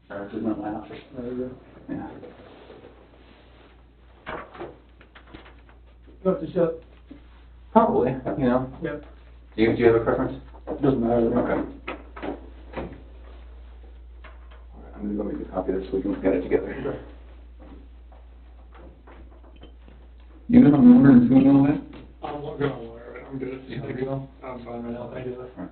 Sorry, this is not my office. Yeah. Go to shut. Probably, you know. Yep. Do you have a preference? Doesn't matter. Okay. Alright, I'm gonna go make a copy of this so we can look at it together. Sure. You know I'm order and food and all that? I'm not going anywhere. I'm good. You hungry though? I'm fine right now. Thank you. Alright.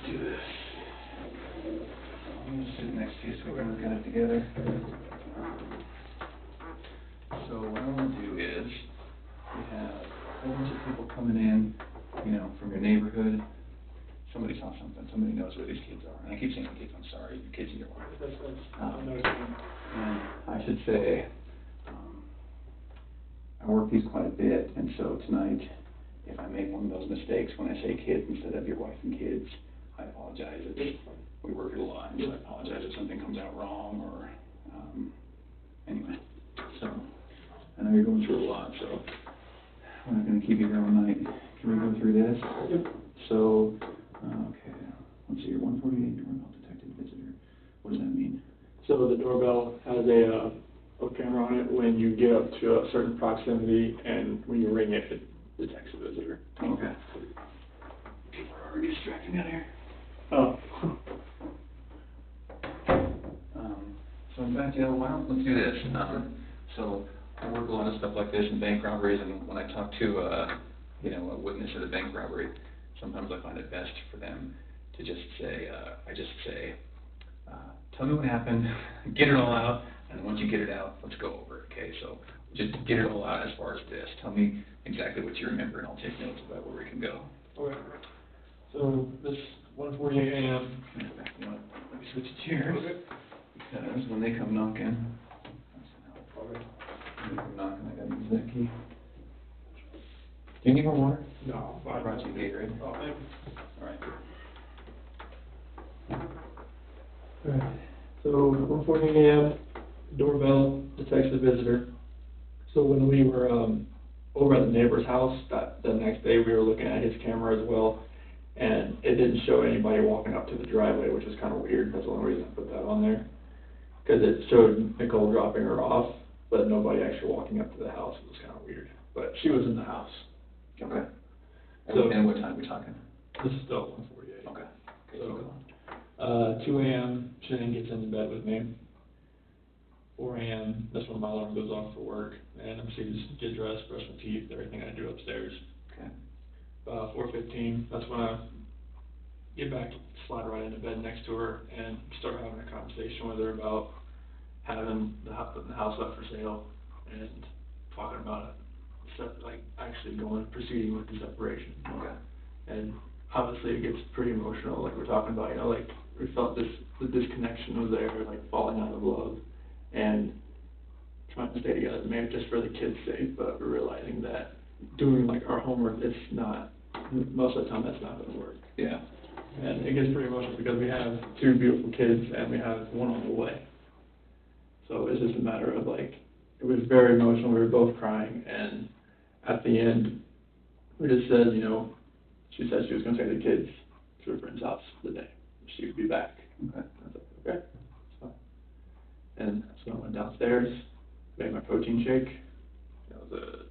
Do this. I'm gonna sit next to you so we can look at it together. So what I want to do is, we have a whole bunch of people coming in, you know, from your neighborhood. Somebody saw something, somebody knows where these kids are. And I keep saying kids, I'm sorry, your kids in your life. And I should say, I work these quite a bit, and so tonight, if I make one of those mistakes when I say kids instead of your wife and kids, I apologize. We work it a lot, and so I apologize if something comes out wrong, or, anyway. So, I know you're going through a lot, so we're not gonna keep you here all night. Can we go through this? Yep. So, okay, let's see, your 148 doorbell detected visitor. What does that mean? So the doorbell has a camera on it when you get up to a certain proximity, and when you ring it, it detects a visitor. Okay. People are already distracting out here. Oh. So in fact, let's do this. So I work a lot of stuff like this in bank robberies, and when I talk to, a witness at a bank robbery, sometimes I find it best for them to just say, tell me what happened, get it all out, and once you get it out, let's go over it, okay? So just get it all out as far as this. Tell me exactly what you remember, and I'll take notes about where we can go. Okay. So this 1:48 a.m. Let me switch chairs. Okay. Because when they come knocking, when they come knocking, I gotta use that key. Do you need more water? No. I brought you Gatorade. Oh, thank you. All right. Alright. So 1:48 a.m. doorbell detects a visitor. So when we were over at the neighbor's house, the next day we were looking at his camera as well, and it didn't show anybody walking up to the driveway, which was kind of weird. That's the only reason I put that on there, because it showed Nicole dropping her off, but nobody actually walking up to the house. It was kind of weird, but she was in the house. Okay. So, and what time are we talking? This is still 1:48. Okay. So, 2 a.m. Shannon gets into bed with me. 4 a.m., that's when my alarm goes off for work, and I'm just get dressed, brush my teeth, everything I do upstairs. Okay. 4:15, that's when I get back, slide right into bed next to her, and start having a conversation with her about having the house up for sale, and talking about it, like actually proceeding with the separation. Okay. And obviously it gets pretty emotional, like we're talking about, like we felt the disconnection was there, like falling out of love, and trying to stay together, maybe just for the kids' sake, but we're realizing that doing like our homework, it's not, most of the time that's not gonna work. Yeah. And it gets pretty emotional because we have 2 beautiful kids and we have 1 on the way. So it's just a matter of like, it was very emotional, we were both crying, and at the end, we just said, she said she was gonna take the kids to her friend's house for the day. She would be back. Okay. I was like, okay, that's fine. And so I went downstairs, made my protein shake. That was at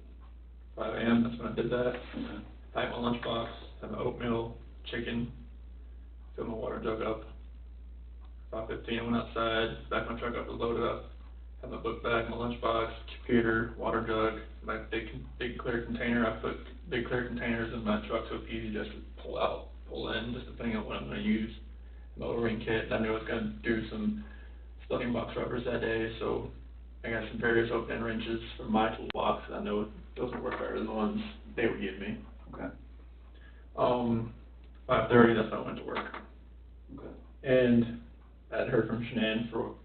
5 a.m., that's when I did that. Okay. Packed my lunchbox, had my oatmeal, chicken, filled my water jug up. 5:15, I went outside, backed my truck up, was loaded up. Had my book bag, my lunchbox, computer, water jug, my big clear container. I put big clear containers in my truck so it's easy just to pull out, pull in, just depending on what I'm going to use. My O-ring kit, I knew I was going to do some stuffing box rubbers that day, so I got some various open wrenches from my toolbox. I know those will work better than the ones they would give me. Okay. 5:30, that's when I went to work. Okay. And I had heard from Shanann for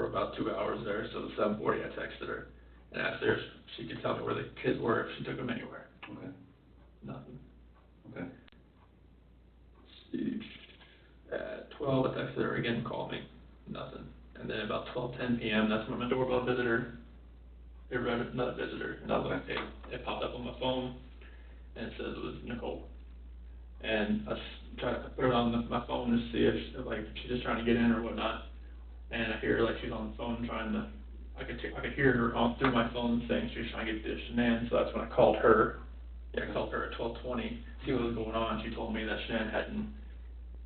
about 2 hours there, so at 7:40 I texted her and asked her if she could tell me where the kids were, if she took them anywhere. Okay. Nothing. Okay. At 12 I texted her again, call me. Nothing. And then about 12:10 p.m., that's when my doorbell visitor, not a visitor, it popped up on my phone, and it says it was Nicole. And I tried to put it on my phone to see if she's just trying to get in or whatnot. And I hear she's on the phone I could hear her through my phone saying she was trying to get to Shanann, so that's when I called her. Yeah, I called her at 12:20, see what was going on. She told me that Shanann hadn't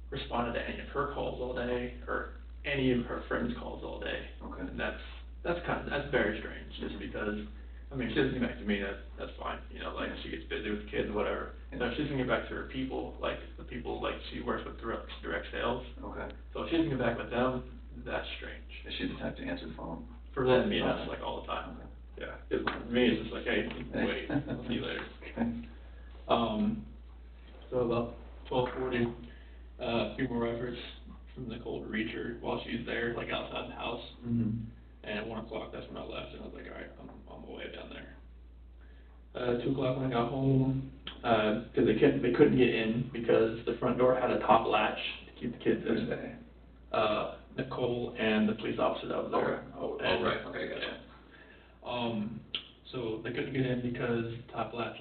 responded to any of her calls all day, or any of her friends' calls all day. Okay. And that's very strange, just because, she doesn't get back to me, that's fine, she gets busy with the kids or whatever. Yeah. No, she doesn't get back to her people, the people, she works with direct sales. Okay. So if she doesn't get back with them, that's strange. Is she the type to answer the phone? For them, yes, Okay. all the time. Okay. Yeah, for me, it's just hey, wait, I'll see you later. Okay. So about 12:40, a few more efforts from Nicole to reach her while she's there, outside the house. Mm-hmm. And at 1 o'clock, that's when I left, and I was like, alright, I'm on my way down there. 2 o'clock when I got home, because they couldn't get in because the front door had a top latch to keep the kids in. Nicole and the police officer that was there. Right, okay, gotcha. Yeah. So they couldn't get in because top latch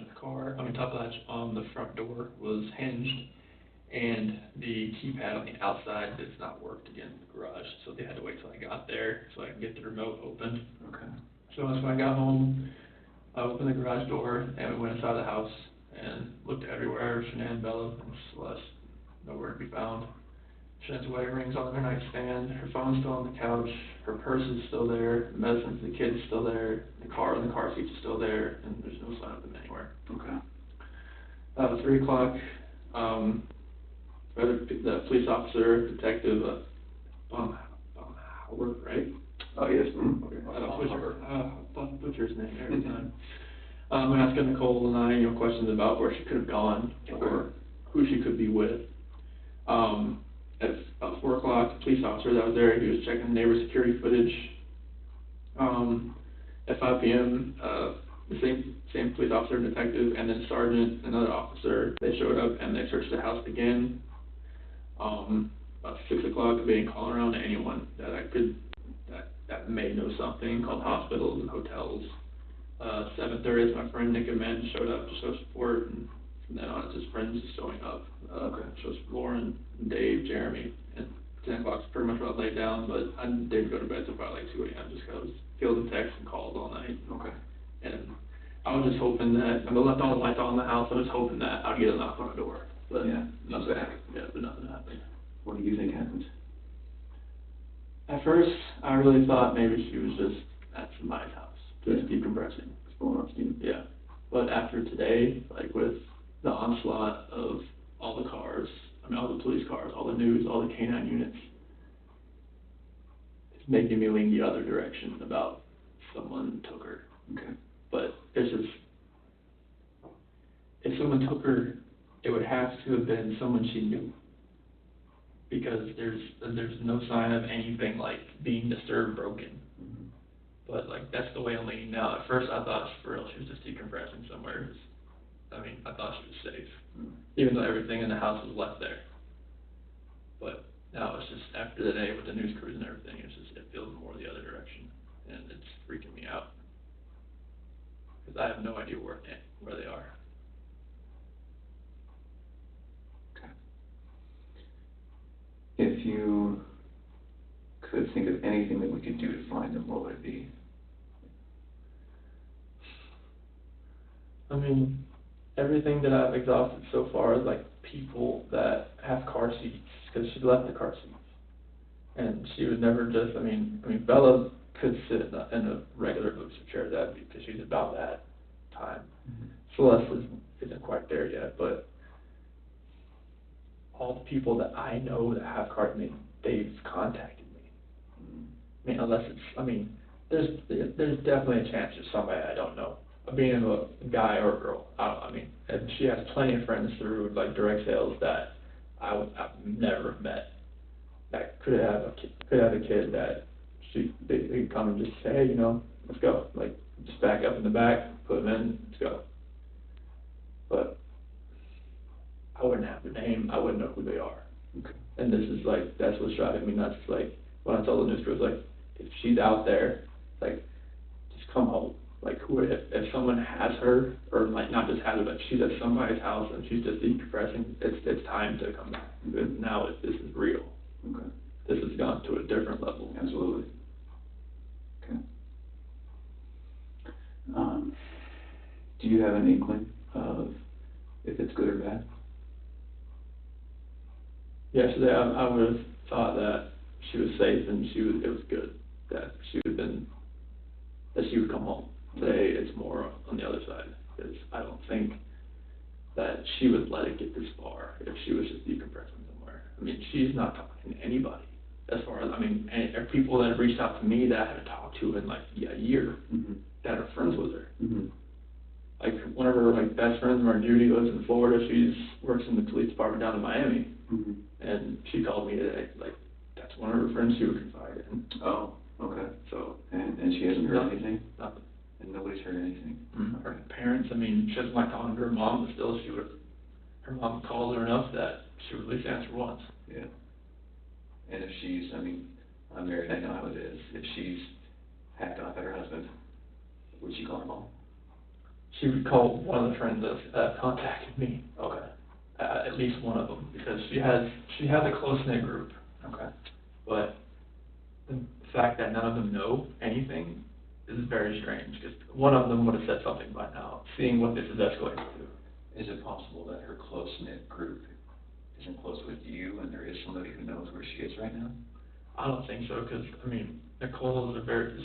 on the front door was hinged, and the keypad on the outside does not work to get into the garage, so they had to wait till I got there so I could get the remote open. Okay. So that's when I got home, I opened the garage door, and we went inside the house, and looked everywhere, Shanann, Bella, and Celeste, nowhere to be found. Shannann's wedding ring's on her nightstand, her phone's still on the couch, her purse is still there, the medicine for the kids is still there, the car seats are still there, and there's no sign of them anywhere. Okay. 3 o'clock, the police officer, detective, Howard, right? Oh, yes. Okay. I butcher his name every time. I'm asking Nicole and I, questions about where she could have gone, or who she could be with. At about 4 o'clock, the police officer that was there, he was checking neighbor security footage. At 5 p.m., the same police officer, detective, and then sergeant, another officer, they showed up and they searched the house again. About 6 o'clock, they didn't call around to anyone that may know something, called hospitals and hotels. 7:30, my friend Nick and Matt showed up to show support, and from then on, it's his friends just showing up. Shows Lauren, Dave, Jeremy, and 10 o'clock's pretty much about laid down, but I didn't go to bed till about 2 a.m. just because I was fielding texts and calls all night. Okay. And I was just hoping that, I left all the lights on in the house, I was hoping that I'd get a knock on the door. But yeah, nothing happened. Yeah, but nothing happened. What do you think happened? At first, I really thought maybe she was just at somebody's house, just decompressing. Just blowing off steam. Yeah. But after today, like with the onslaught of all the cars, all the police cars, all the news, all the K-9 units, it's making me lean the other direction about someone took her. Okay. But it's just, if someone took her, it would have to have been someone she knew. Because there's no sign of anything like being disturbed, broken. Mm-hmm. But like that's the way I'm leaning now. At first I thought for real she was just decompressing somewhere. I thought she was safe, even though everything in the house was left there. But now it's just after the day with the news crews and everything, it feels more the other direction, and it's freaking me out because I have no idea where they are. Okay. If you could think of anything that we could do to find them, what would it be? I mean, everything that I've exhausted so far is like people that have car seats, because she left the car seats. And she would never just, Bella could sit in a regular booster chair, because she's about that time. Mm-hmm. Celeste isn't quite there yet, but all the people that I know that have cars, they've contacted me. Unless it's, there's definitely a chance there's somebody I don't know. Being a guy or a girl, and she has plenty of friends through like direct sales that I've never met. That could have a kid that they could come and just say, hey, let's go. Like just back up in the back, put them in, let's go. But I wouldn't have the name. I wouldn't know who they are. Okay. And this is like that's what's driving me nuts. Like when I told the news crew, like if she's out there, like just come home. Like if someone has her, or like not just has her, but she's at somebody's house and she's just decompressing, it's time to come back. Now this is real. Okay. This has gone to a different level. Absolutely. Okay. Do you have an inkling of if it's good or bad? Yesterday I would have thought that she was safe and it was good that she would come home. Today it's more on the other side, because I don't think that she would let it get this far if she was just decompressing somewhere. She's not talking to anybody. As far as, there are people that have reached out to me that I haven't talked to in like a year, mm-hmm. that are friends with her. Mm-hmm. Like one of her best friends, Judy, lives in Florida. Works in the police department down in Miami. Mm-hmm. And she called me today. Like that's one of her friends she would confide in. Oh, okay. So and she hasn't heard anything? Nothing. And nobody's heard anything? Mm-hmm. Her parents, she doesn't like talking to her mom, but still her mom calls her enough that she would at least answer once. Yeah. And if she's, I'm married, I know how it is. If she's hacked off at her husband, would she call her mom? She would call one of the friends that contacted me. Okay. At least one of them, because she has a close-knit group. Okay. But the fact that none of them know anything is very strange, because one of them would have said something by now, seeing what this is escalating to. Is it possible that her close-knit group isn't close with you, and there is somebody who knows where she is right now? I don't think so, because,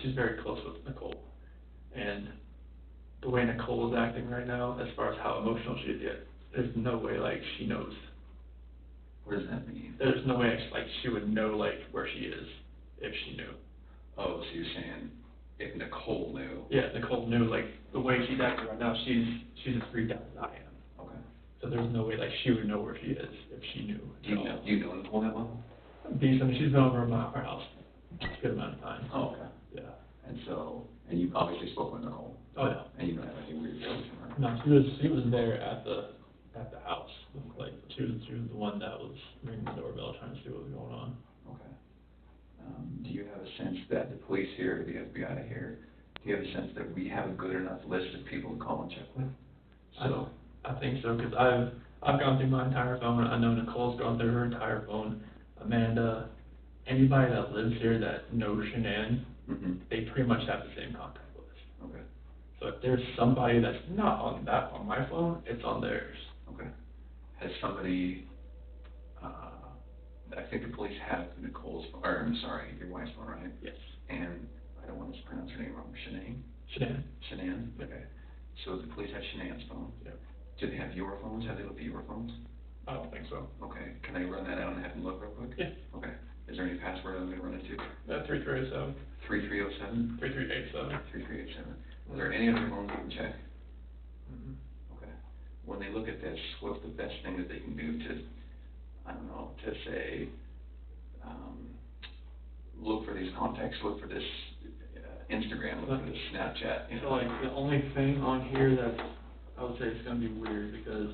she's very close with Nicole. And the way Nicole is acting right now, as far as how emotional she is, there's no way, she knows. What does that mean? There's no way, she would know, where she is, if she knew. Oh, so you're saying if Nicole knew? Yeah, Nicole knew, the way she's acting right now, she's as freaked out as I am. Okay. So there's no way, she would know where she is if she knew. Do you know Nicole that well? Decent. She's been over at our house a good amount of times. Oh, okay. Yeah. And you obviously spoke with Nicole? Oh, yeah. And you don't have any weird feelings from her? No, she was there at the house. She was the one that was ringing the doorbell trying to see what was going on. Okay. Do you have a sense that the police here, the FBI here, do you have a sense that we have a good enough list of people to call and check with? I think so, because I've gone through my entire phone. I know Nicole's gone through her entire phone. Amanda, anybody that lives here that knows Shanann, mm-hmm. they pretty much have the same contact list. Okay. So if there's somebody that's not on my phone, it's on theirs. Okay. Has somebody that think the police have Nicole's phone, or I'm sorry, your wife's phone, right? Yes. And I don't want to pronounce her name wrong, Shanann. Shanann, Yep. okay. So the police have Shanann's phone. Yep. Do they have your phones? Have they looked at your phones? I don't think so. Okay, can I run that out and have them look real quick? Yeah. Okay. Is there any password I'm gonna run into? 3307. 3307? 3387. 3387. Are there any other phones you can check? Mm-hmm. Okay. When they look at this, what's the best thing that they can do to, I don't know, to say, look for these contacts, look for this Instagram, look for this Snapchat, you So know? like the only thing on here that I would say it's gonna be weird because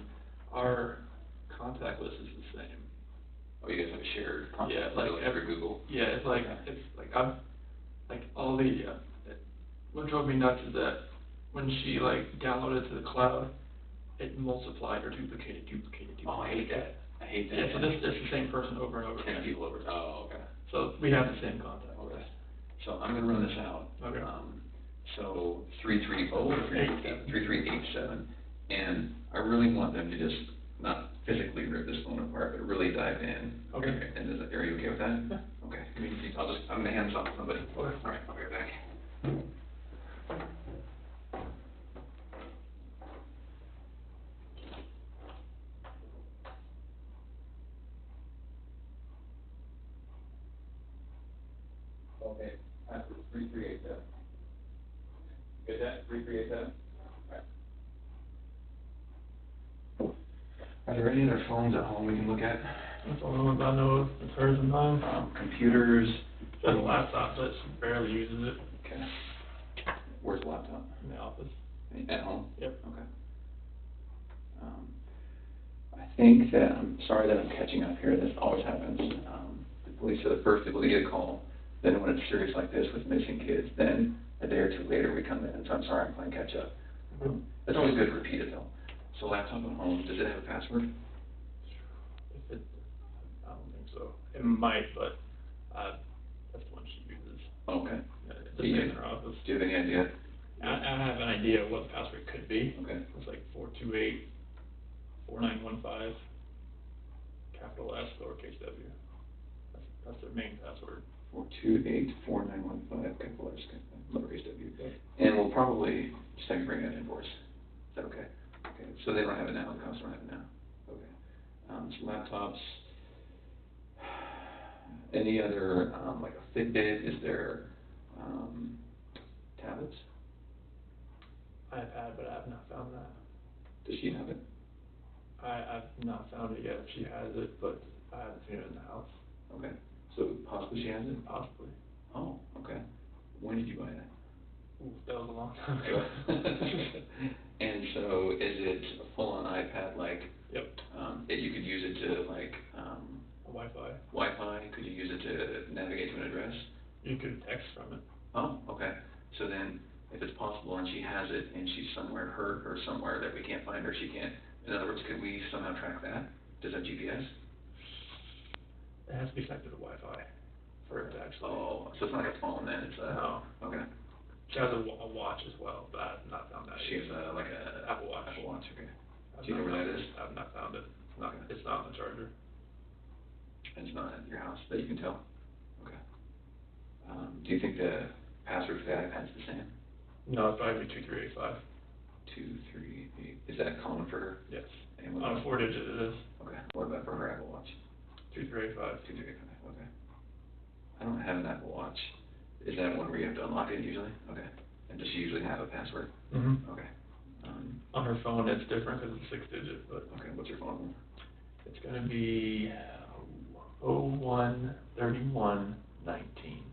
our contact list is the same. Oh, you guys have a shared Yeah, contact, like like every Google? Yeah, it's like I've like all the what drove me nuts is that when she like downloaded it to the cloud, it multiplied or duplicated. Oh, I hate that. I hate that. Yeah, so this is the same person over and over 10 again. people over, oh, okay. So we have the same contact. Okay. So I'm gonna run this out. Okay. So 3387, and I really want them to just not physically rip this phone apart, but really dive in. Okay. And are you okay with that? Yeah. Okay. I'm gonna hand this off to somebody. Okay. All right, I'll be right back. Okay, password 3387. Get that? 3387? Are there any other phones at home we can look at? That's the only ones I know of. It's hers and mine. Computers? She has a laptop, but she barely uses it. Okay. Where's the laptop? In the office. At home? Yep. Okay. I think that, I'm sorry that I'm catching up here, this always happens. The police are the first people to get a call, then when it's serious like this with missing kids, then a day or two later we come in, so I'm sorry I'm playing catch up. It's always good to repeat it though. So laptop at home, does it have a password? If it, I don't think so. It might, but that's the one she uses. Okay. It's just in her office. Do you have any idea? I have an idea what the password could be. Okay. It's like 428-4915, capital S, lowercase w. That's their main password. 428-4915, capital S, lowercase w. And we'll probably just have you bring an invoice. Is that okay? Okay, so they don't have it now, the cops don't have it now. Okay. So laptops. Any other, like a Fitbit, is there, tablets? iPad, but I have not found that. Does she have it? I've not found it yet. She has it, but I haven't seen it in the house. Okay, so possibly she has it? Possibly. Oh, okay. When did you buy that? Ooh, that was a long time ago. And so is it a full-on iPad, like? Yep. That you could use it to, like, Wi-Fi. Wi-Fi? Could you use it to navigate to an address? You could text from it. Oh, okay. So then, if it's possible and she has it and she's somewhere hurt or somewhere that we can't find her, she can't, in other words, could we somehow track that? Does that GPS? It has to be connected to Wi-Fi for it to actually. Oh, so it's not like a phone then, it's a. No. Okay. She has a watch as well, but I have not found that. She has like a. Apple Watch. Apple Watch, okay. I've Do you know where that is? I've not found it. Okay. It's not on the charger. And it's not at your house that you can tell? Okay. Do you think the password for the iPad's the same? No, it'd probably be 2385. 238. Is that common for her? Yes. And what On a about- 4-digit it is. Okay. What about for her Apple Watch? 2385. 238. Okay. I don't have an Apple Watch. Is that one where you have to unlock it usually? Okay. And does she usually have a password? Mm-hmm. Okay. On her phone, it's different because it's 6-digit, but. Okay. What's your phone number? It's gonna be 013119.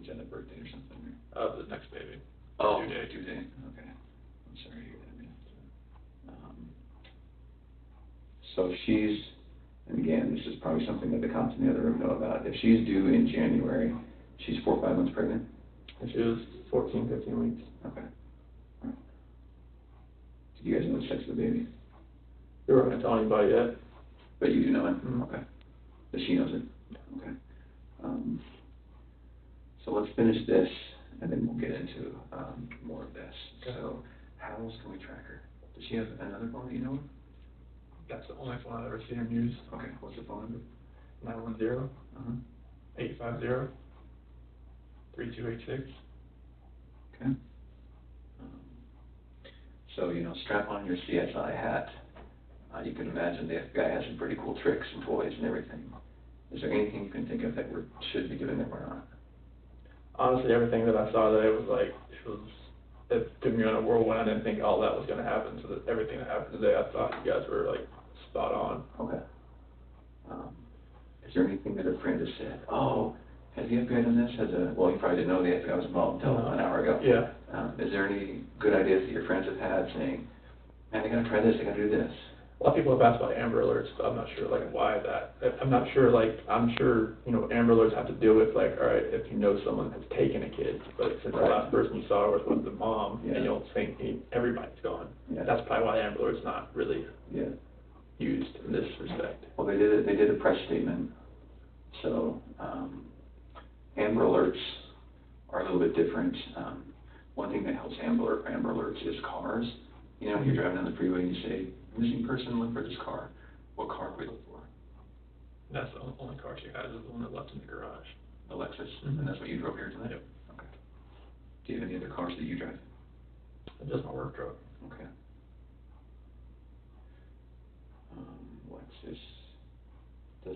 Is that a birthday or something? The next baby. Oh, Due date. due date. Okay. I'm sorry to hear that, man. So she's, and again, this is probably something that the cops in the other room know about. If she's due in January, she's 4 or 5 months pregnant? And she was 14, 15 weeks. Okay. All right. Did you guys know the sex of the baby? We weren't gonna tell anybody yet. But you do know it? Mm-hmm. Okay. But she knows it? Okay. So let's finish this, and then we'll get into, more of this. Okay. So, how else can we track her? Does she have another phone that you know of? That's the only phone I've ever seen her use. Okay, what's the phone number? 910 Uh-huh. 850 3286. Okay. So, strap on your CSI hat. You can imagine the FBI has some pretty cool tricks and toys and everything. Is there anything you can think of that should be given that we're not? Honestly, everything that I saw today it took me on a whirlwind. I didn't think all that was going to happen. So that everything that happened today, I thought you guys were like spot on. Okay. Is there anything that a friend has said? Oh, has the FBI done this? Well, you probably didn't know the FBI was involved until an hour ago. Yeah. Is there any good ideas that your friends have had saying, man, I gotta try this, I gotta do this? A lot of people have asked about Amber Alerts, but I'm not sure why that. I'm not sure I'm sure Amber Alerts have to deal with all right, if someone has taken a kid, but since the last person you saw was the mom, and you don't think everybody's gone. Yeah. That's probably why Amber Alert's not really used in this respect. Well, they did a press statement. So, Amber Alerts are a little bit different. One thing that helps Amber Alerts is cars. When you're driving on the freeway and you say, missing person, look for this car. What car do we look for? That's the only car she has is the one that left in the garage. The Lexus? Mm-hmm. And that's what you drove here tonight? Yep. Okay. Do you have any other cars that you drive? Just my work truck. Okay. Lexus. The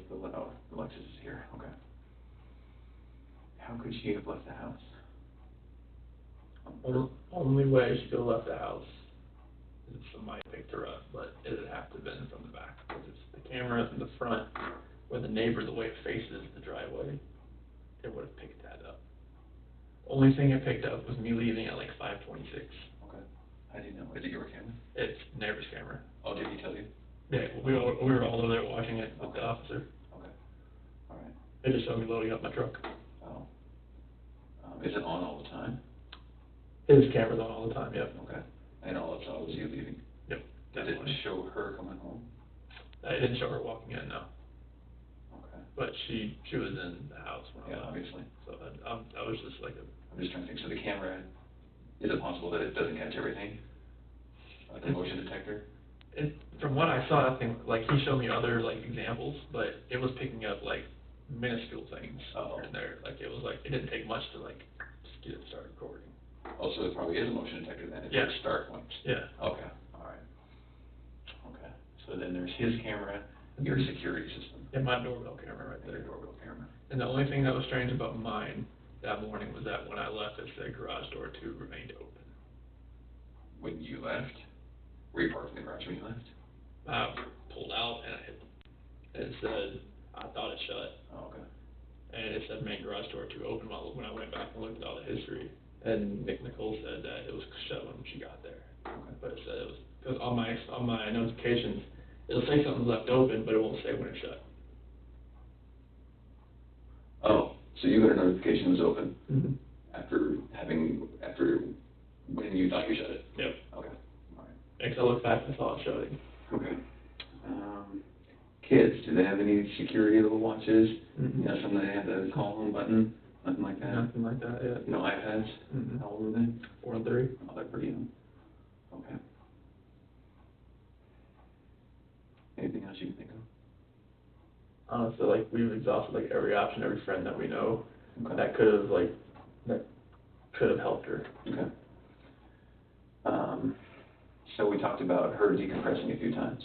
Lexus is here. Okay. How could she have left the house? Only way she could have left the house is if somebody picked her up, but it would have to have been from the back. Because it's the camera in the front, where the neighbor, the way it faces the driveway, it would have picked that up. Only thing it picked up was me leaving at like 5:26. Okay. How do you know? Is it your camera? It's neighbor's camera. Oh, did he tell you? Yeah, we were all over there watching it with the officer. Okay. All right. They just showed me loading up my truck. Oh. Is it on all the time? His camera's on all the time, yep. Okay. And all it saw was you leaving? Yep. Did it show her coming home? I didn't show her walking in, no. Okay. But she was in the house when I left. Obviously. So I was just like I'm just trying to think, so the camera, is it possible that it doesn't catch everything? Like the motion detector? From what I saw, I think, he showed me other, examples, but it was picking up, minuscule things here and there. It didn't take much to, just get it started recording. Oh, so it probably is a motion detector then, if Yeah. it's start points. Yeah. Okay, all right. Okay, so then there's his camera, your security system. Yeah, my doorbell camera right there. Your doorbell camera. And the only thing that was strange about mine that morning was that when I left, it said garage door 2 remained open. When you left? Were you parked in the garage when you left? I pulled out and it said, I thought it shut. Oh, okay. And it said main garage door 2 open when I went back and looked at all the history. And Nicole said that it was shut when she got there. Okay. But it said it was, because on my notifications, it'll say something's left open, but it won't say when it's shut. Oh, so you got a notification was open Mm-hmm. after when you thought you shut it? Yep. Okay, all right. Because I looked back and saw it shutting. Okay. Kids, do they have any security little watches? Mm-hmm. Something they have the call home button, nothing like that? Nothing like that, yeah. No iPads? Mm-hmm. How old are they? 4 and 3. Oh, they're pretty young. Okay. Anything else you can think of? Honestly, we've exhausted every option, every friend that we know Okay. that could have helped her. Okay. So we talked about her decompressing a few times.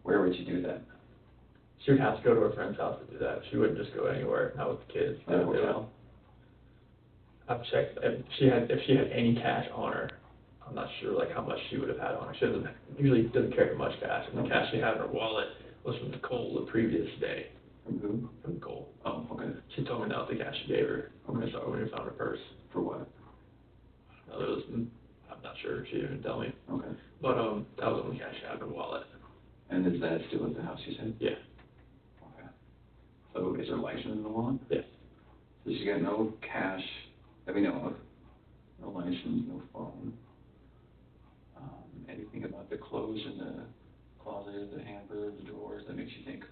Where would you do that? She would have to go to her friend's house to do that. She wouldn't just go anywhere, not with the kids. At a hotel? I've checked, if she had any cash on her, I'm not sure how much she would have had on her. She usually doesn't carry much cash, and the cash she had in her wallet was from Nicole the previous day. From who? From Nicole. Oh, okay. She told me that was the cash she gave her when we found her purse. For what? I'm not sure. She didn't tell me. Okay. But that was the only cash she had in her wallet. And is that still at the house, you said? Yeah. Okay. So is her license in the wallet? Yes. So she got no cash that we know of, no license, no phone. Anything about the clothes in the closet, the hamper, the drawers that makes you think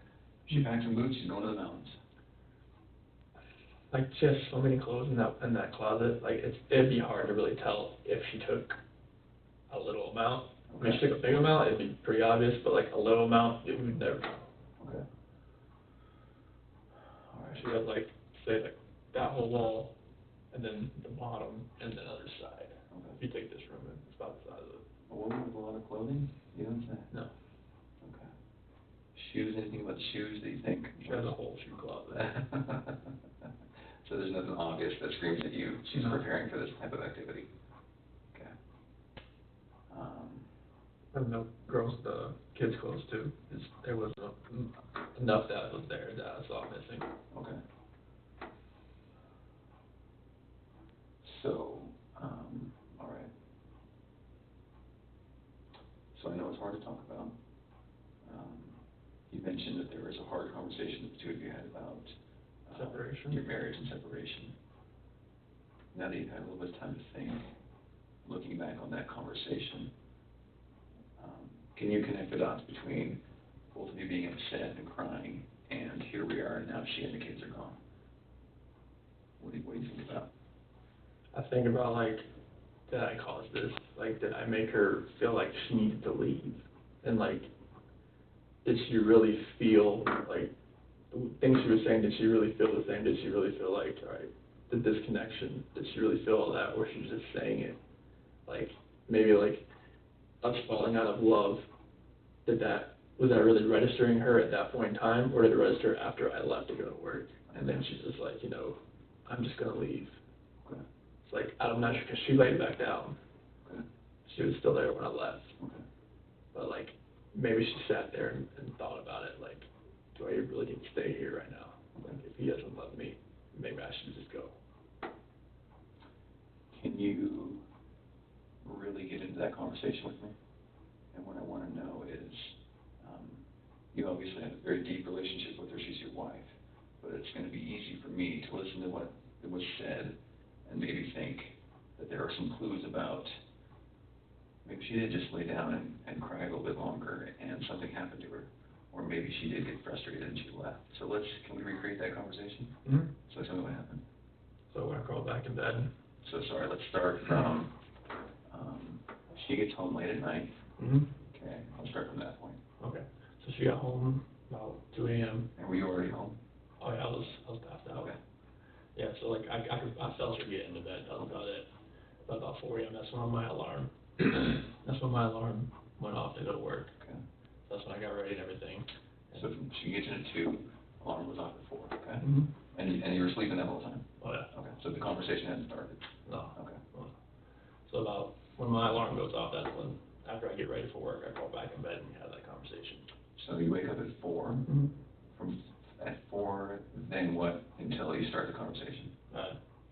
she packed some boots, she's going to the mountains? She has so many clothes in that closet. It'd be hard to really tell if she took a little amount. I mean, if she took a big amount, it'd be pretty obvious, but a little amount, we would never know. Okay. of like, say like that whole wall, and then the bottom, and the other side. Okay. If you take this room, it's about the size of it. A woman with a lot of clothing? You don't say? No. Okay. Shoes, anything about the shoes that you think? She has a whole shoe closet. So there's nothing obvious that screams at you, she's No. preparing for this type of activity? Okay. And the girls, the kids' clothes too. There was enough that was there that I saw missing. Okay. So, all right. So I know it's hard to talk about. You mentioned that there was a hard conversation that the two of you had about Separation. your marriage and separation. Now that you've had a little bit of time to think, looking back on that conversation, can you connect the dots between both of you being upset and crying, and here we are, and now she and the kids are gone? What do you think about? I think about like, did I cause this? Like, did I make her feel like she needed to leave? And like, did she really feel like the things she was saying? Did she really feel the same? Did she really feel like, all right, the disconnection? Did she really feel all that, or she was just saying it? Like, maybe like us falling out of love. Was that really registering her at that point in time, or did it register after I left to go to work? And then she's just like, I'm just gonna leave. Okay. It's like out of measure because she laid back down. Okay. She was still there when I left. Okay. But like, maybe she sat there and thought about it. Like, do I really need to stay here right now? Like, if he doesn't love me, maybe I should just go. Can you really get into that conversation with me? And what I want to know is, you obviously have a very deep relationship with her. She's your wife. But it's going to be easy for me to listen to what was said and maybe think that there are some clues about maybe she did just lay down and cry a little bit longer and something happened to her. Or maybe she did get frustrated and she left. So can we recreate that conversation? Mm-hmm. So tell me what happened. So when I crawled back in bed. So sorry, let's start from, she gets home late at night. Mm-hmm. Okay, I'll start from that point. Okay. So she got home about 2 a.m. And were you already home? Oh yeah, I was passed out. Okay. Yeah, so like I felt her get into bed. That was about it. But about 4 a.m. That's when my alarm. That's when my alarm went off to go to work. Okay. That's when I got ready and everything. So she gets in at 2, alarm was off at 4, okay? Mm-hmm. And you were sleeping that whole time? Oh yeah. Okay, so the conversation hadn't started? No. Okay. So about when my alarm goes off, that's when, after I get ready for work, I crawl back in bed and we have that conversation. So you wake up at 4, Mm-hmm. at 4, then what until you start the conversation?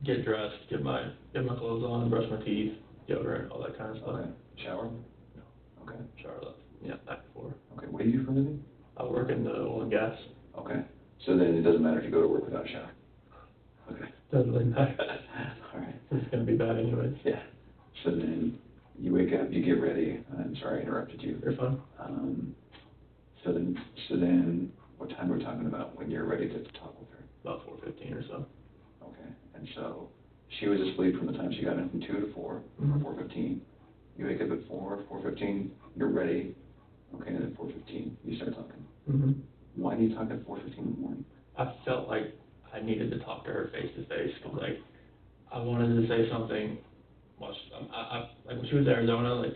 Get dressed, get my clothes on, brush my teeth, deodorant, all that kind of stuff. Okay. Shower? No. Okay. Shower up. Yeah, back before. Okay, what do you do for a living? I work in the oil and gas. Okay, so then it doesn't matter if you go to work without a shower? Okay. Doesn't really matter. All right. It's gonna be bad anyways. Yeah. So then you wake up, you get ready. I'm sorry I interrupted you. You're fine. So then, what time are we talking about when you're ready to talk with her? About 4:15 or so. Okay. And so she was asleep from the time she got in from 2 to 4, Mm-hmm. 4:15. You wake up at 4:15. You're ready. Okay. And at 4:15, you start talking. Mm-hmm. Why do you talk at 4:15 in the morning? I felt like I needed to talk to her face to face because like I wanted to say something. Like when she was in Arizona, like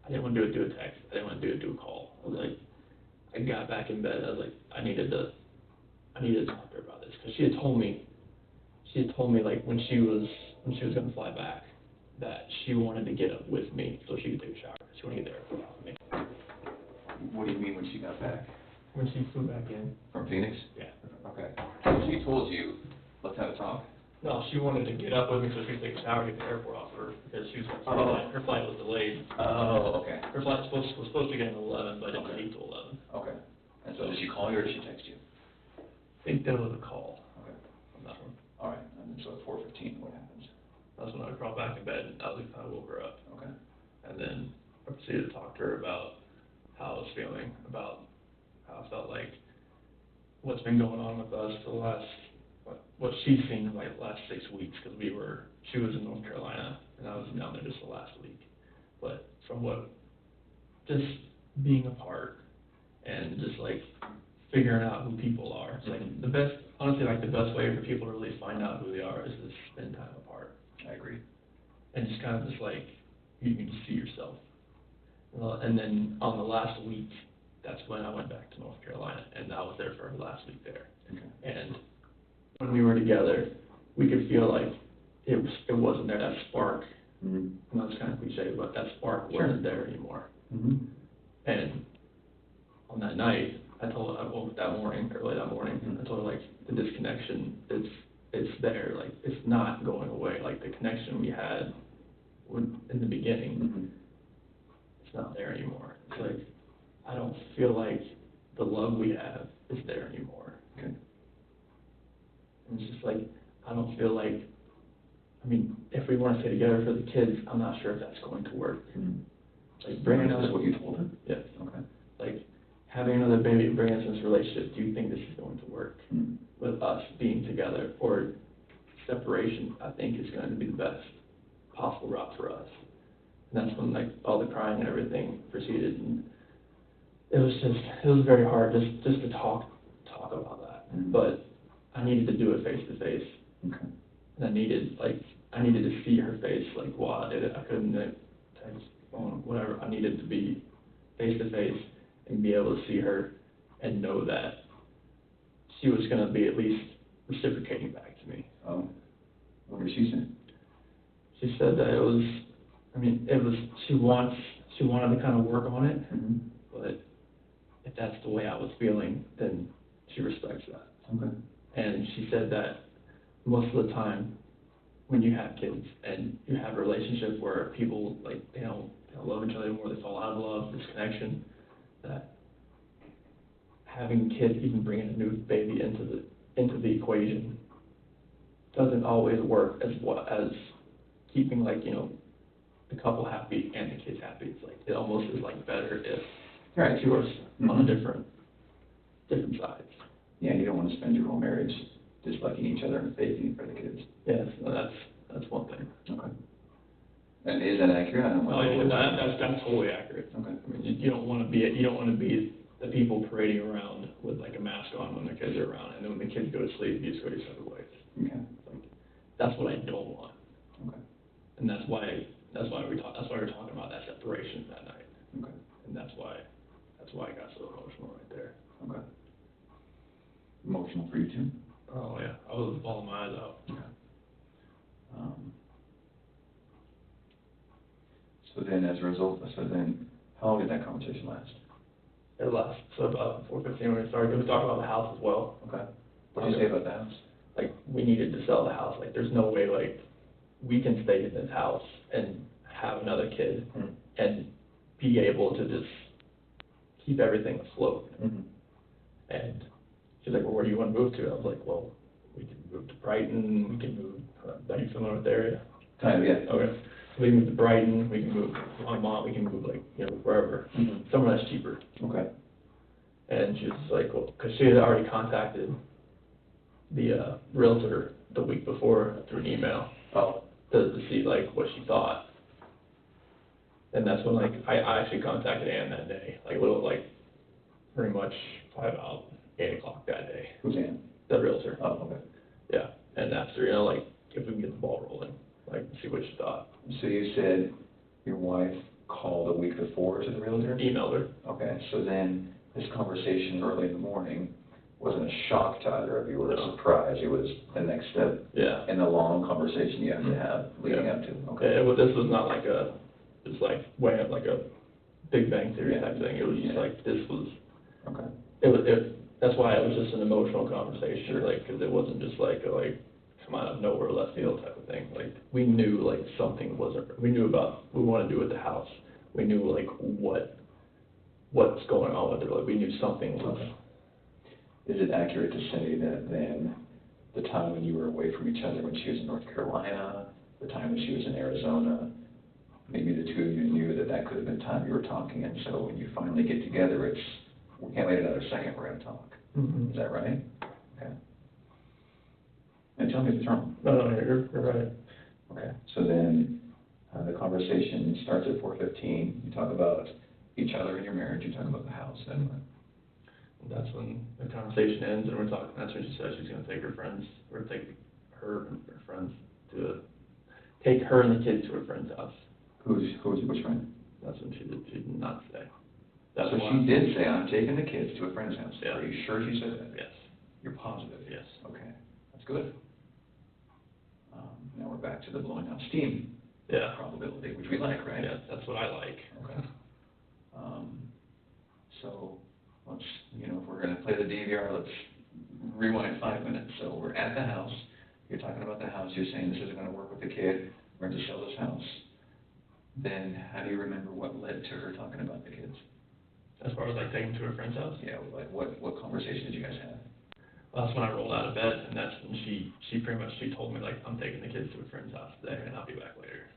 I didn't want to do a text. I didn't want to do a call. I was like, I got back in bed. I was like, I needed to talk to her about this because she had told me like when she was gonna fly back that she wanted to get up with me so she could take a shower. She wanted to get there with me. What do you mean when she got back? When she flew back in. From Phoenix? Yeah. Okay. So she told you, let's have a talk? No, she wanted to get up with me so she could take a shower and get the airport off her because she was her flight was delayed. Oh, okay. Her flight was supposed to get at 11, but it didn't leave till 11. Okay. And so did she call you or did she text you? I think there was a call Okay. on that one. All right. And then so at 4:15, what happens? That's when I crawled back in bed and I woke her up. Okay. And then I proceeded to talk to her about how I was feeling, about how I felt like what's been going on with us for the last, what she's seen in like the last 6 weeks, because she was in North Carolina and I was down there just the last week. But from just being apart and just like figuring out who people are. It's like honestly, like, the best way for people to really find out who they are is to spend time apart. I agree. And just kind of just like, you can just see yourself. And then on the last week, that's when I went back to North Carolina, and I was there for the last week there. Okay. And when we were together, we could feel like it wasn't there, that spark. Mm-hmm. And that's kind of cliche, but that spark Sure. wasn't there anymore. Mm-hmm. And on that night, I woke up early that morning, Mm-hmm. I told her, like, the disconnection, it's there, like, it's not going away. Like, the connection we had in the beginning, Mm-hmm. it's not there anymore. It's like, I don't feel like the love we have is there anymore. Okay. And it's just like, I don't feel like, I mean, if we want to stay together for the kids, I'm not sure if that's going to work. Mm-hmm. Like, bringing Is another, this what you told her? yes, Okay. like, having another baby, bringing us into this relationship, do you think this is going to work Mm-hmm. with us being together? Or separation, I think, is going to be the best possible route for us. And that's when, like, all the crying and everything proceeded, and it was very hard just to talk about that. Mm-hmm. But I needed to do it face to face. Okay. And I needed to see her face, like, while I did it. I couldn't, like, text, phone, whatever. I needed to be face to face and be able to see her and know that she was going to be at least reciprocating back to me. Oh, what did she say? She said that she wanted to kind of work on it, Mm-hmm. but if that's the way I was feeling, then she respects that. Okay. And she said that most of the time, when you have kids and you have a relationship where people, like, they don't love each other anymore, they fall out of love, disconnection, that having kids, even bringing a new baby into the equation, doesn't always work as keeping, like, the couple happy and the kids happy. It's like, it almost is, like, better if Right. yours Mm-hmm. on a different sides. Yeah, you don't want to spend your whole marriage disliking each other and faking it for the kids. Yes, no, that's one thing. Okay. And is that accurate? I don't Oh, know. yeah, that's totally accurate. Okay. I mean, you don't want to be the people parading around with, like, a mask on when the kids are around, and then when the kids go to sleep, you just go your separate ways. Okay. Like, that's what I don't want. Okay. And that's why we're talking about that separation that night. Okay. And that's why I got so emotional right there. Okay. Emotional for you too? Oh yeah, I was bawling my eyes out. Okay. So then, as a result, how long did that conversation last? It lasted, so about 4:15 when we started. We talked about the house as well. Okay. What did you say about the house? Like, we needed to sell the house. Like, there's no way, like, we can stay in this house and have another kid Mm-hmm. and be able to just keep everything afloat. Mm-hmm. And she's like, well, where do you want to move to? I was like, well, we can move to Brighton, we can move, are you familiar with the area? Kind of, yeah. Okay. We can move to Brighton, we can move to Longmont, we can move, like, wherever, Mm-hmm. somewhere that's cheaper. Okay. And she was like, well, because she had already contacted the realtor the week before through an email Oh. to see, like, what she thought. And that's when, like, I actually contacted Ann that day, like, pretty much probably about 8 o'clock that day. Who's Ann? The realtor. Oh, okay. Yeah, and asked her, like, if we can get the ball rolling, like, see what she thought. So you said your wife called a week before to the realtor? Emailed her. Okay, so then this conversation early in the morning wasn't a shock to either of you or a surprise. It was the next step Yeah. in the long conversation you have to have leading up to. Okay. Yeah, this was not like just like weighing up like a Big Bang Theory type thing. It was just like, this was, Okay. that's why it was just an emotional conversation, Sure. like, because it wasn't just like come out of nowhere, left field type of thing. Like, we knew, like, something wasn't, we knew about what we wanted to do with the house. We knew, like, what's going on with it. Like, we knew something was. Okay. Is it accurate to say that then the time when you were away from each other, when she was in North Carolina, the time when she was in Arizona, maybe the two of you knew that that could have been time you were talking, and so when you finally get together, it's, we can't wait another second, we're gonna talk. Mm-hmm. Is that right? Okay. And tell me if it's wrong. No, you're right. Okay, so then, the conversation starts at 4:15, you talk about each other and your marriage, you talk about the house, then what? That's when the conversation ends, and we're talking, that's when she says she's gonna take her friends, or take her and her friends take her and the kids to her friend's house. Which friend? That's when she did not say. So she did say, I'm taking the kids to a friend's house. Yeah. Are you sure she said that? Yes. You're positive? Yes. Okay, that's good. Now we're back to the blowing off steam. Yeah. Probability, which we like, right? Yeah, that's what I like. Okay. So, let's, if we're gonna play the DVR, let's rewind 5 minutes. So we're at the house, you're talking about the house, you're saying this isn't gonna work with the kid, we're going to sell this house. Then, how do you remember what led to her talking about the kids? As far as like taking them to her friend's house? Yeah, like what conversation did you guys have? Well, that's when I rolled out of bed, and that's when she pretty much, she told me, like, I'm taking the kids to a friend's house today, and I'll be back later.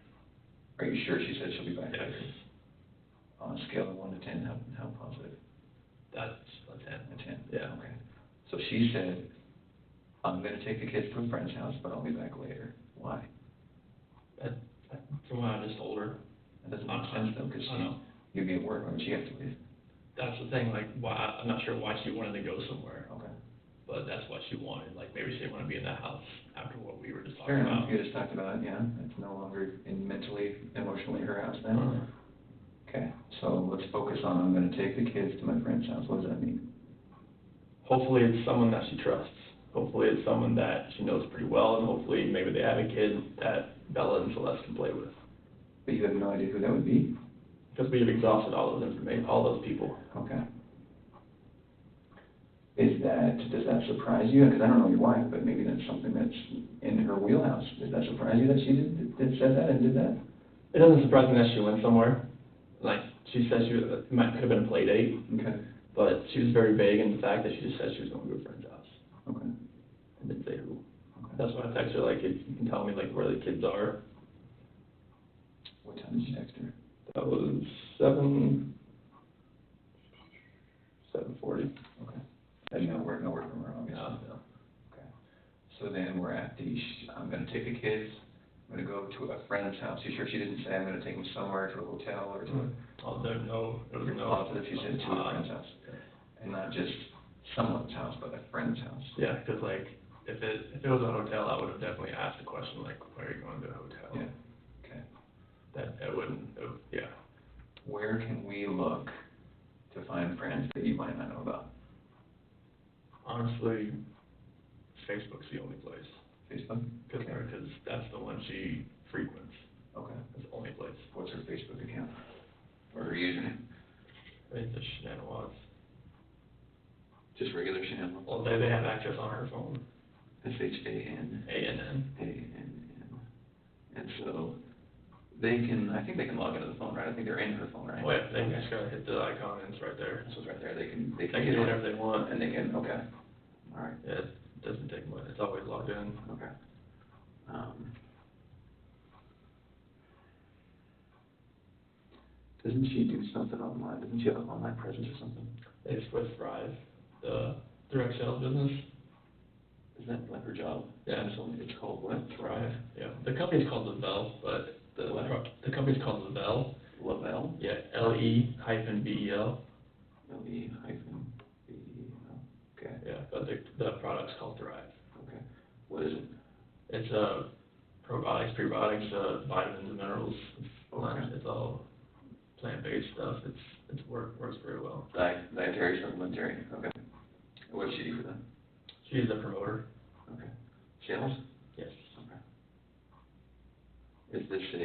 Are you sure she said she'll be back Yes. later? On a scale of 1 to 10, how positive? That's a 10. A 10? Yeah. Okay. So she said, I'm gonna take the kids to a friend's house, but I'll be back later. Why? From what I just told her. That doesn't make sense though, because I know. you'd be at work, when she have to leave. That's the thing, like, why, I'm not sure why she wanted to go somewhere, Okay. but that's what she wanted. Like, maybe she didn't want to be in that house after what we were just Fair talking enough, about. you just talked about it, yeah, it's no longer mentally, emotionally her house then. Uh-huh. Okay, so let's focus on, I'm gonna take the kids to my friend's house, what does that mean? Hopefully it's someone that she trusts. Hopefully it's someone that she knows pretty well, and hopefully maybe they have a kid that Bella and Celeste can play with. But you have no idea who that would be? Because we have exhausted all those information, all those people. Okay. Does that surprise you? Because I don't know your wife, but maybe that's something that's in her wheelhouse. Does that surprise you that she said that and did that? It doesn't surprise me that she went somewhere. Like, she said it could have been a play date, Okay. but she was very vague in the fact that she just said she was going to a friend's house. Okay. And didn't say who. Okay. That's why I texted her, like, you can tell me, like, where the kids are. What time did you text her? That was 7:40. Okay. And no word from her, obviously. No. Okay. So then we're at I'm gonna take the kids, I'm gonna go to a friend's house. You sure she didn't say I'm gonna take them somewhere to a hotel or to a... Oh, there, no, it was You're no. positive she said to a friend's house? And not just someone's house, but a friend's house? Yeah, because, like, if it was a hotel, I would have definitely asked the question, like, where are you going to a hotel? Yeah. Okay. Yeah. Where can we look to find friends that you might not know about? Honestly, Facebook's the only place. Facebook? Because that's the one she frequents. Okay. That's the only place. What's her Facebook account? Or her username? It's the Shenanawats. Just regular Shannon? Well, they have access on her phone. S-H-A-N? A-N-N. A-N-N. And so, I think they can log into the phone, right? I think they're in her phone, right? Oh, yeah, they just gotta hit the icon and it's right there. So it's right there, they can They can do whatever they want. And they can, okay, all right, Yeah, it doesn't take much, it's always logged in. okay. Doesn't she do something online? Doesn't she have an online presence or something? It's with Thrive, the direct sales business. Is that like her job? Yeah. It's called what? Thrive, yeah. The company's called Lavelle, but the company's called Lavelle. Lavelle? Yeah, L-E-V-E-L. L-E-V-E-L. Okay, Yeah, but the product's called Thrive. okay. What is it? It's probiotics, prebiotics, vitamins and minerals. Okay. It's all plant-based stuff. It's works very well. Dietary, supplementary, okay. What does she do for them? She's a promoter. Okay. Sales? Yes. Okay. Is this I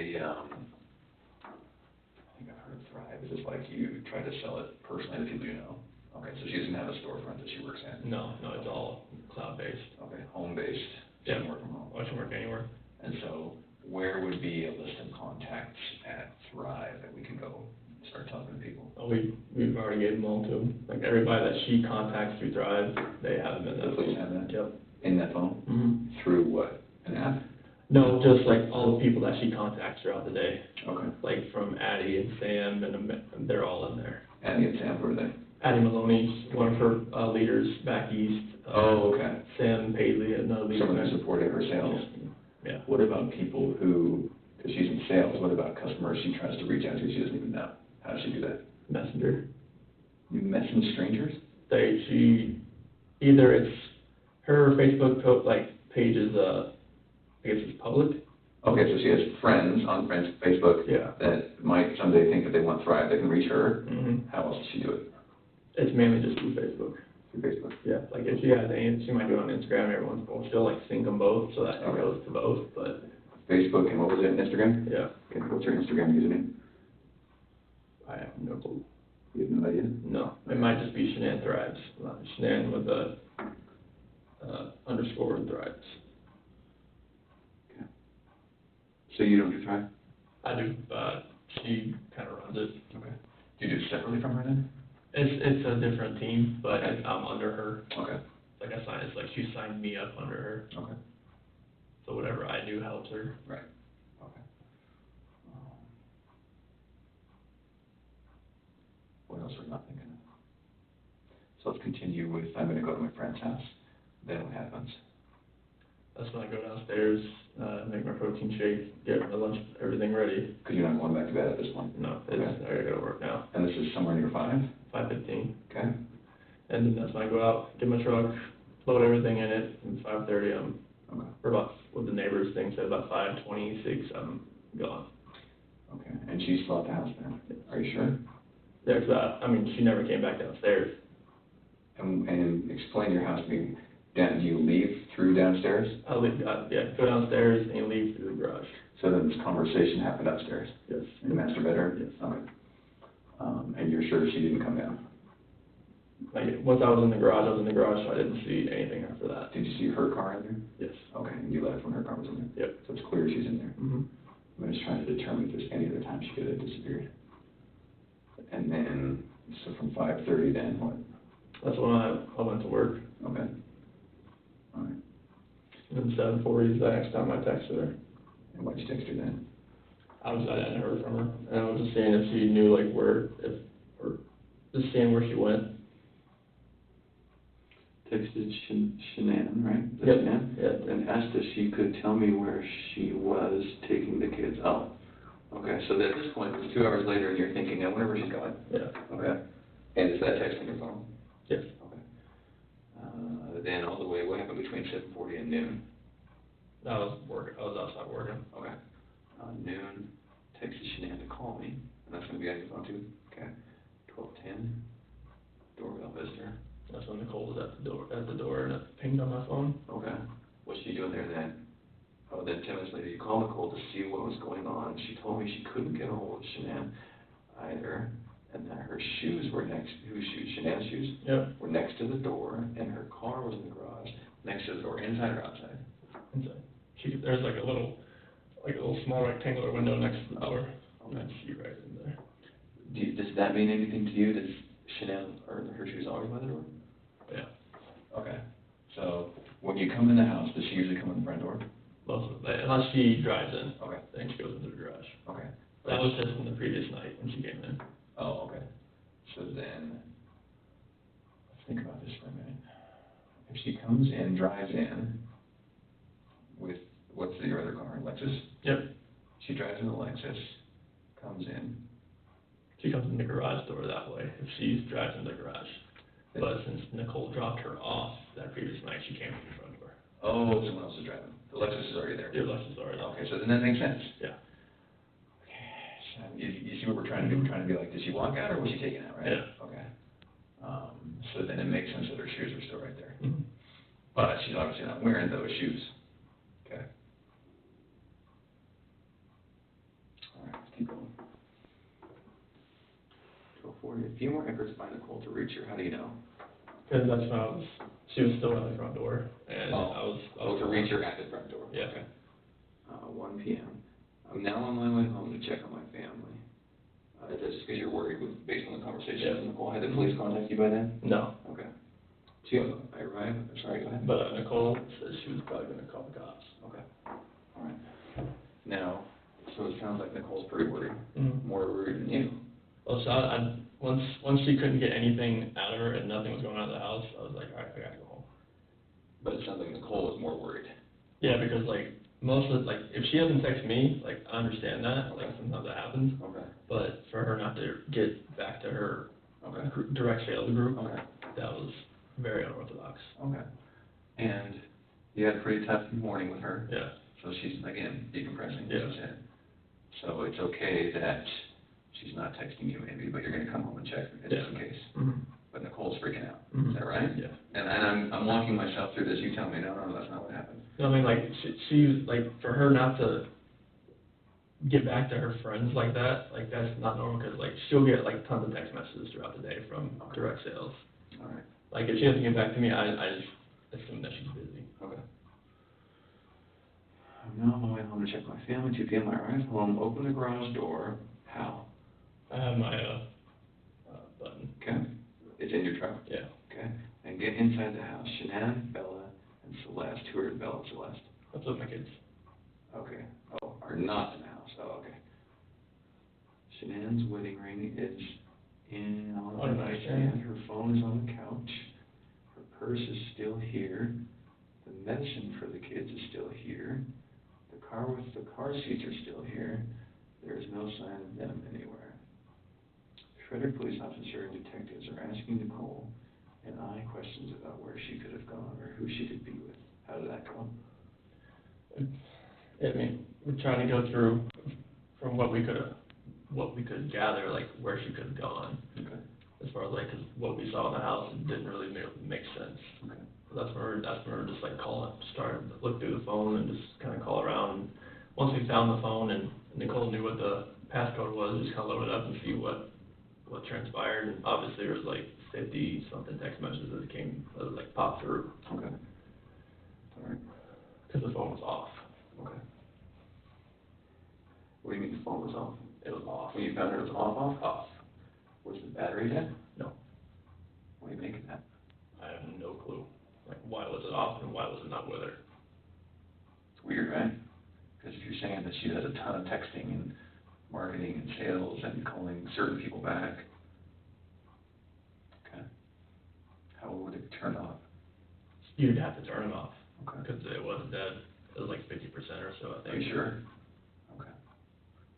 think I've heard of Thrive, is this like you try to sell it personally to people you know? Okay, so she doesn't have a storefront that she works at? No, it's all cloud-based. Okay, home-based, she Yeah. can work from home. I can work anywhere. And so, where would be a list of contacts at Thrive that we can go start talking to people? Oh, we've already gave them all to them. Like, everybody that she contacts through Thrive, they have them in that Please phone. have that? Yep. In that phone? Mm-hmm. Through what, an app? No, just like all the people that she contacts throughout the day. Okay. Like from Addie and Sam, and they're all in there. Addie and Sam, who are they? Addie Maloney's one of her leaders back east. Oh, okay. Sam Paley, another leader. Someone who supported her sales. Yeah. What about people who, because she's in sales, what about customers she tries to reach out to she doesn't even know? How does she do that? Messenger. You message strangers? Either it's her Facebook page is, I guess it's public. Okay, so she has friends on Facebook Yeah. that might someday think that they want Thrive, they can reach her. Mm-hmm. How else does she do it? It's mainly just through Facebook. Through Facebook? Yeah, like if she has any, she might do it on Instagram, everyone's, she'll like sync them both, so that it goes to both, but. Facebook, and what was it, Instagram? Yeah. Okay, what's her Instagram username? I have no clue. You have no idea? No, it might just be Shanann Thrives, Shanann with a, underscore and Thrives. Okay. So you don't do Thrive? I do, she kinda runs it. Okay. Do you do it separately from her then? It's a different team, but Okay. I'm under her. Okay. Like it's like she signed me up under her, Okay. so whatever I do helps her. Right. Okay. What else we're not thinking of? So let's continue with, I'm gonna go to my friend's house. Then what happens? That's when I go downstairs, make my protein shake, get my lunch, everything ready. Because you're not going back to bed at this point? No, Okay. I gotta go to work now, And this is somewhere near 5? 5:15. Okay. And then that's when I go out, get my truck, load everything in it, and 5:30, Okay. or about, what the neighbors think, said about 5:26, I'm gone. Okay. And she's still at the house then? Are you sure? Yeah, 'cause I mean, she never came back downstairs. And explain your house to me. Do you leave through downstairs? I leave, go downstairs and leave through the garage. So then this conversation happened upstairs? Yes. In the master bedroom? Yes. Okay. And you're sure she didn't come down? Like, once I was in the garage, so I didn't see anything after that. Did you see her car in there? Yes. Okay, and you left when her car was in there? Yep. So it's clear she's in there. Mm-hmm. I'm just trying to determine if there's any other time she could have disappeared. And then, so from 5:30 then, what? That's when I went to work. Okay. All right. And then 7:40 is the next time I texted her. And what'd you text her then? I hadn't heard from her, and I was just seeing if she knew, like, or just seeing where she went. Texted Shanann, right? Yep. Shanann? Yep. And asked if she could tell me where she was taking the kids. Oh, okay, so at this point, it's 2 hours later, and you're thinking, I wonder where she's going. Yeah. Okay. And is that text on your phone? Yes. Okay. Then all the way, what happened between 7:40 and noon? I was outside working. Okay. Noon, texted Shanann to call me, and that's gonna be on your phone too? Okay. 12:10, doorbell visitor. That's when Nicole was at the door, and it pinged on my phone. Okay. What's she doing there then? Oh, then 10 minutes later, you called Nicole to see what was going on. She told me she couldn't get a hold of Shanann either, and that her shoes were whose shoes? Shanann's shoes? Yep. Were next to the door, and her car was in the garage, next to the door, inside or outside? Inside. There's like a little small rectangular window next to the door. Okay. And she right in there. Does that mean anything to you? Does Shanann, or her shoes always by the door? Yeah. Okay. So, when you come in the house, does she usually come in the front door? Most of it, unless she drives in. Okay. Then she goes into the garage. Okay. That was just from the previous night when she came in. Oh, okay. So then, let's think about this for a minute. If she comes in, drives in with, what's your other car, Lexus? Yep. She drives in the Lexus, comes in. She comes in the garage door that way, if she drives in the garage. But since Nicole dropped her off that previous night, she came in the front door. Oh, someone else is driving. The Lexus is already there. Your Lexus is already there. Okay, so then that makes sense. Yeah. So you see what we're trying to do? We're trying to be like, did she walk out or was she taken out, right? Yeah. Okay. So then it makes sense that her shoes are still right there. Mm-hmm. But she's obviously not wearing those shoes. Okay. All right, let's keep going. 12:40. A few more efforts by Nicole to reach her. How do you know? Because that's when she was still at the front door, and I was to reach her at the front door. Yeah. Okay. 1 p.m. I'm now on my way home to check on my family. That's just because you're worried based on the conversation with Nicole. Had the police contact you by then? No. Okay. 2, I arrive. Sorry, go ahead. But Nicole said she was probably going to call the cops. Okay. All right. Now, so it sounds like Nicole's pretty worried. Mm-hmm. More worried than you. Well, so once she couldn't get anything out of her and nothing was going on in the house, I was like, all right, I gotta go home. But it sounds like Nicole was more worried. Yeah, because like most of if she doesn't text me, like I understand that, like sometimes that happens. Okay. But for her not to get back to her Okay. direct sales group, Okay. that was very unorthodox. Okay. And you had a pretty tough morning with her. Yeah. So she's, again, decompressing, as Yeah. you said. So it's okay that she's not texting you maybe, but you're gonna come home and check just in case. Mm-hmm. But Nicole's freaking out. Mhm. Is that right? Yeah. And I'm walking myself through this. You tell me, no, that's not what happened. No, I mean, like, she, like, for her not to get back to her friends like that, like, that's not normal, because, like, she'll get, like, tons of text messages throughout the day from direct sales. All right. Like, if she doesn't get back to me, I just assume that she's busy. Okay. I'm now on my way home to check my family. 2 p.m. I arrive home, open the garage door. How? I have my, button. Okay. It's in your truck. Yeah. Okay. And get inside the house. Shanann, Bella, and Celeste. Who are Bella and Celeste? That's with my kids. Okay. Oh, are not in the house. Oh, okay. Shanann's wedding ring is on the nightstand. Her phone is on the couch. Her purse is still here. The medicine for the kids is still here. The car with the car seats are still here. There is no sign of them anywhere. Frederick police officer and detectives are asking Nicole and I questions about where she could have gone or who she could be with. How did that go? I mean, we're trying to go through from what we could gather, like, where she could have gone. Okay. As far as, like, 'cause what we saw in the house, it didn't really make sense. Okay. That's where we're just, like, started to look through the phone and just kind of call around. And once we found the phone and Nicole knew what the passcode was, just kind of load it up and see what transpired. And obviously there was, like, 50-something text messages that like, popped through. Okay. All right. Because the phone was off. Okay. What do you mean the phone was off? It was off. When you found it was off? Off. Was the battery dead? No. What do you make of that? I have no clue. Like, why was it off and why was it not with her? It's weird, right? Because if you're saying that she does a ton of texting and marketing and sales and calling certain people back, okay, how would it turn off? You'd have to turn it off. Okay. Because it wasn't dead. It was like 50% or so, I think. Are you sure? Okay.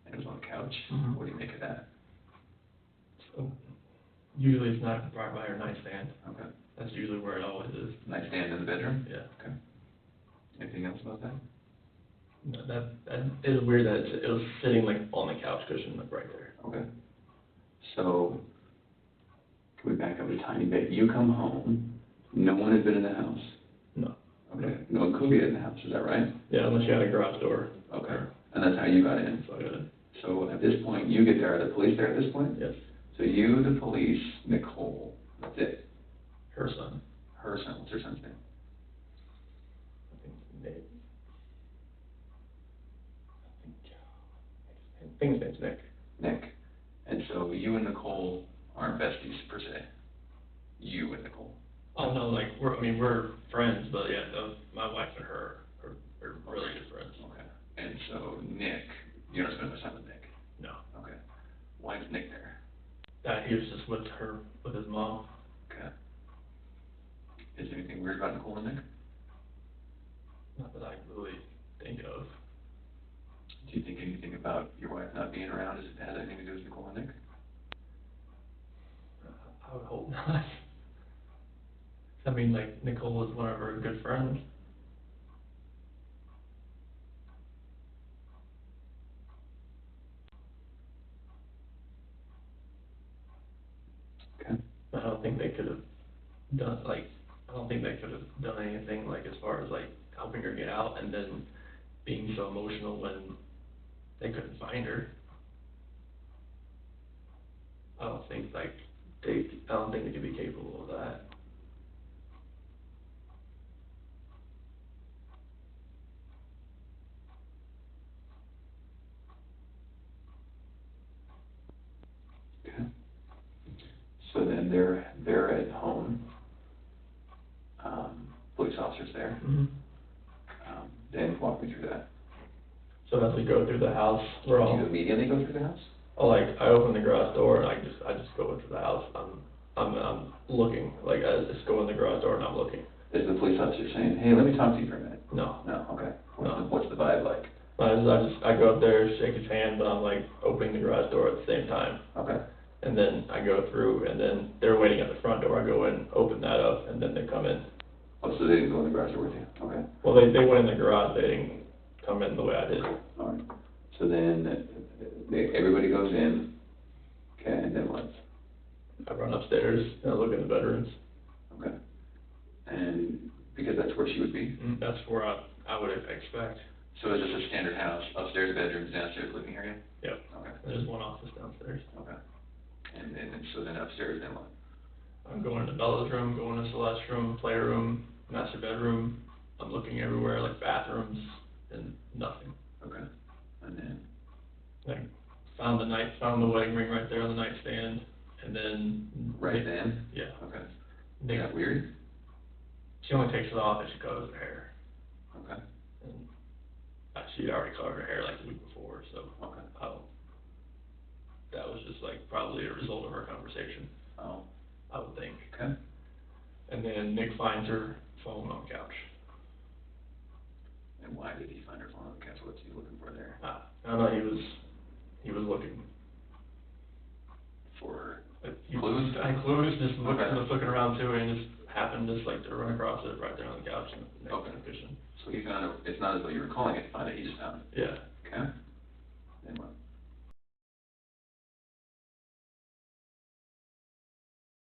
And it was on the couch? Mhm. What do you make of that? So, usually it's not right by her nightstand. Okay. That's usually where it always is. Nightstand in the bedroom? Yeah. Okay. Anything else about that? No, that is weird that it was sitting like on the couch cushion, like right there. Okay. So, can we back up a tiny bit? You come home, no one had been in the house. No. Okay. No one could be in the house, is that right? Yeah, unless you had a garage door. Okay. And that's how you got in? So I got in. So at this point, you get there. Are the police there at this point? Yes. So you, the police, Nicole, that's it. Her son. Her son, what's her son's name? I think his name's Nick. Nick. And so you and Nicole aren't besties per se? You and Nicole? Oh, no, like, we're friends, but yeah, my wife and her are really good friends. Okay. And so Nick, you don't spend much time with Nick? No. Okay. Why is Nick there? He was just with his mom. Okay. Is there anything weird about Nicole and Nick? Not that I really think of. Do you think anything about your wife not being around has anything to do with Nicole and Nick? I would hope not. I mean, like, Nicole was one of her good friends. Okay. I don't think they could have done anything, like, as far as, like, helping her get out and then being so emotional when they couldn't find her. I don't think they could be capable of that. Okay. So then they're at home. Police officers there. Mm-hmm. Dan, walk me through that. So as we go through the house, we're all. Do you immediately go through the house? I open the garage door and I just go into the house. I'm looking, like, I just go in the garage door and I'm looking. Is the police officer saying, hey, let me talk to you for a minute? No. No, okay. No. What's the vibe like? I go up there, shake his hand, but I'm like opening the garage door at the same time. Okay. And then I go through, and then they're waiting at the front door, I go in, open that up, and then they come in. Oh, so they didn't go in the garage door with you? Okay. Well, they went in the garage, they didn't come in the way I did. All right. So then, everybody goes in, okay, and then what? I run upstairs, and I look in the bedrooms. Okay. And, because that's where she would be? That's where I would expect. So is this a standard house, upstairs bedrooms, downstairs living area? Yep. Okay. There's one office downstairs. Okay. And then, so then upstairs, then what? I'm going to Bella's room, going to Celeste's room, playroom, master bedroom. I'm looking everywhere, like bathrooms, and nothing. Okay. And then? Like, found the wedding ring right there on the nightstand, and then. Right then? Yeah. Okay. They, Is that weird? she only takes it off if she colors her hair. Okay. And she'd already colored her hair like the week before, so. Okay. That was just like probably a result of our conversation, Oh, I would think. okay. And then Nick finds her phone on the couch. And why did he find her phone on the couch? What's he looking for there? I don't know, he was looking. For Clues, just Okay. looking around too, and just happened just like to run across it right there on the couch and next to the cushion. So he found it, it's not as though you were calling it to find it, he just found it. Yeah.